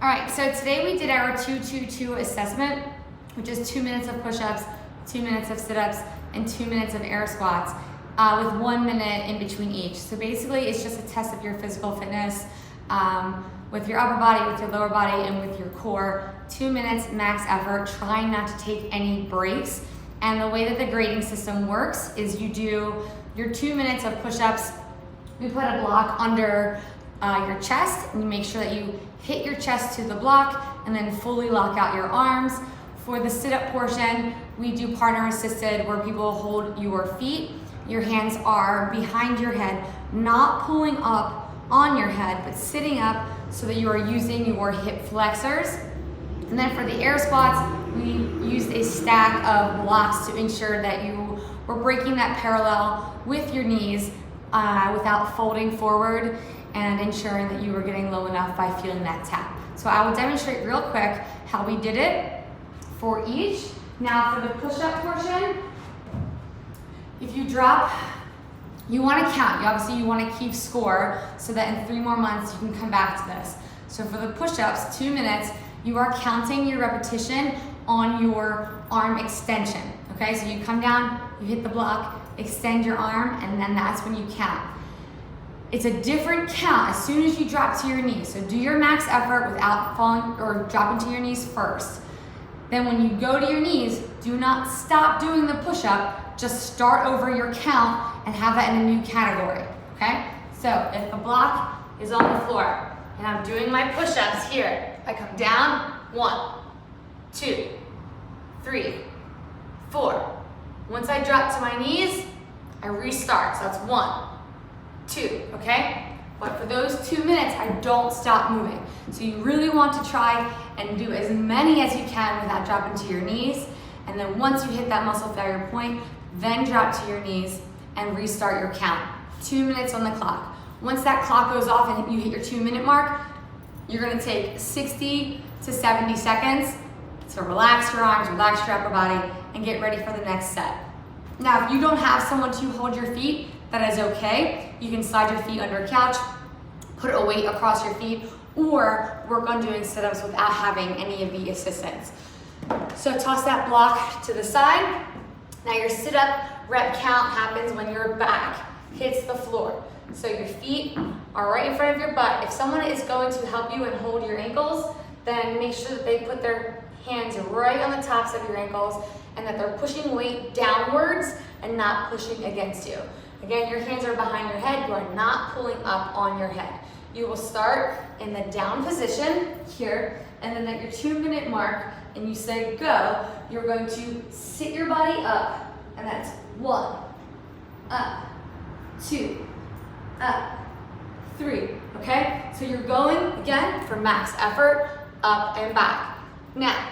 All right, so today we did our 2-2-2 assessment, which is 2 minutes of push-ups, 2 minutes of sit-ups, and 2 minutes of air squats with 1 minute in between each. So basically it's just a test of your physical fitness with your upper body, with your lower body, and with your core. 2 minutes max effort, trying not to take any breaks. And the way that the grading system works is you do your 2 minutes of push-ups, we put a block under your chest, and you make sure that you hit your chest to the block and then fully lock out your arms. For the sit-up portion, we do partner assisted, where people hold your feet. Your hands are behind your head, not pulling up on your head, but sitting up so that you are using your hip flexors. And then for the air squats, we used a stack of blocks to ensure that you were breaking that parallel with your knees without folding forward, and ensuring that you were getting low enough by feeling that tap. So I will demonstrate real quick how we did it for each. Now for the push-up portion, if you drop, you want to count. You want to keep score so that in 3 more months you can come back to this. So for the push-ups, 2 minutes, you are counting your repetition on your arm extension. Okay, so you come down, you hit the block, extend your arm, and then that's when you count. It's a different count as soon as you drop to your knees. So do your max effort without falling or dropping to your knees first. Then when you go to your knees, do not stop doing the push-up, just start over your count and have that in a new category, okay? So if the block is on the floor and I'm doing my push-ups here, I come down, 1, 2, 3, 4. Once I drop to my knees, I restart, so that's 1, 2, okay? But for those 2 minutes, I don't stop moving. So you really want to try and do as many as you can without dropping to your knees. And then once you hit that muscle failure point, then drop to your knees and restart your count. 2 minutes on the clock. Once that clock goes off and you hit your 2 minute mark, you're gonna take 60 to 70 seconds to relax your arms, relax your upper body, and get ready for the next set. Now, if you don't have someone to hold your feet, that is okay. You can slide your feet under a couch, put a weight across your feet, or work on doing sit-ups without having any of the assistance. So toss that block to the side. Now your sit-up rep count happens when your back hits the floor. So your feet are right in front of your butt. If someone is going to help you and hold your ankles, then make sure that they put their hands right on the tops of your ankles and that they're pushing weight downwards and not pushing against you. Again, your hands are behind your head. You are not pulling up on your head. You will start in the down position here, and then at your 2 minute mark, and you say go, you're going to sit your body up, and that's 1, up, 2, up, 3, okay? So you're going, again, for max effort, up and back. Now,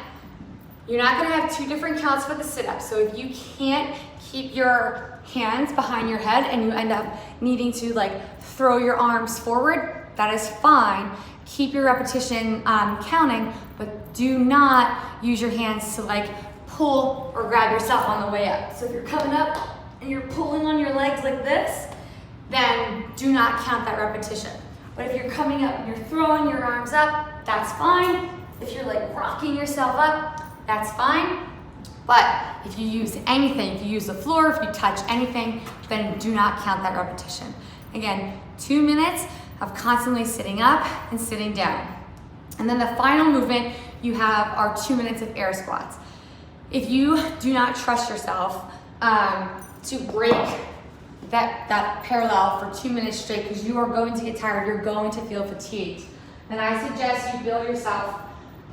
you're not gonna have 2 different counts for the sit-up, so if you can't keep your hands behind your head and you end up needing to throw your arms forward, that is fine. Keep your repetition counting, but do not use your hands to pull or grab yourself on the way up. So if you're coming up and you're pulling on your legs like this, then do not count that repetition. But if you're coming up and you're throwing your arms up, that's fine. If you're rocking yourself up, that's fine. But if you use anything, if you use the floor, if you touch anything, then do not count that repetition. Again, 2 minutes of constantly sitting up and sitting down. And then the final movement you have are 2 minutes of air squats. If you do not trust yourself to break that parallel for 2 minutes straight, because you are going to get tired, you're going to feel fatigued, then I suggest you build yourself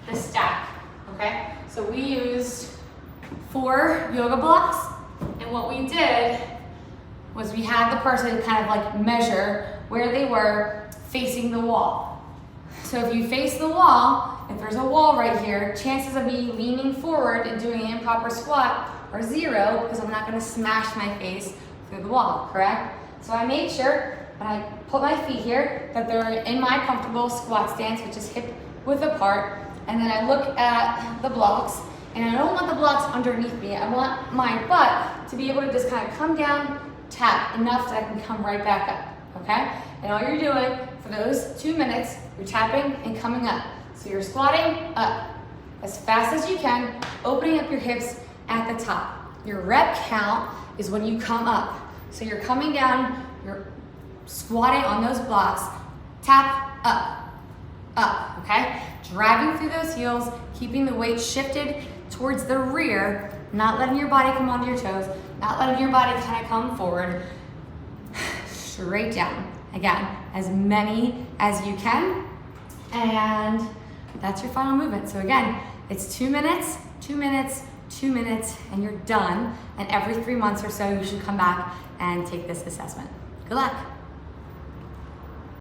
the stack, okay? So we used 4 yoga blocks, and what we did was we had the person kind of measure where they were facing the wall. So if you face the wall, if there's a wall right here, chances of me leaning forward and doing an improper squat are 0, because I'm not gonna smash my face through the wall, correct? So I made sure when I put my feet here that they're in my comfortable squat stance, which is hip width apart, and then I look at the blocks, and I don't want the blocks underneath me. I want my butt to be able to just kind of come down, tap enough that I can come right back up, okay? And all you're doing for those 2 minutes, you're tapping and coming up. So you're squatting up as fast as you can, opening up your hips at the top. Your rep count is when you come up. So you're coming down, you're squatting on those blocks, tap, up, okay? Driving through those heels, keeping the weight shifted towards the rear, not letting your body come onto your toes, not letting your body kind of come forward. Straight down. Again, as many as you can, and that's your final movement. So again, it's 2 minutes, 2 minutes, 2 minutes, and you're done. And every 3 months or so, you should come back and take this assessment. Good luck.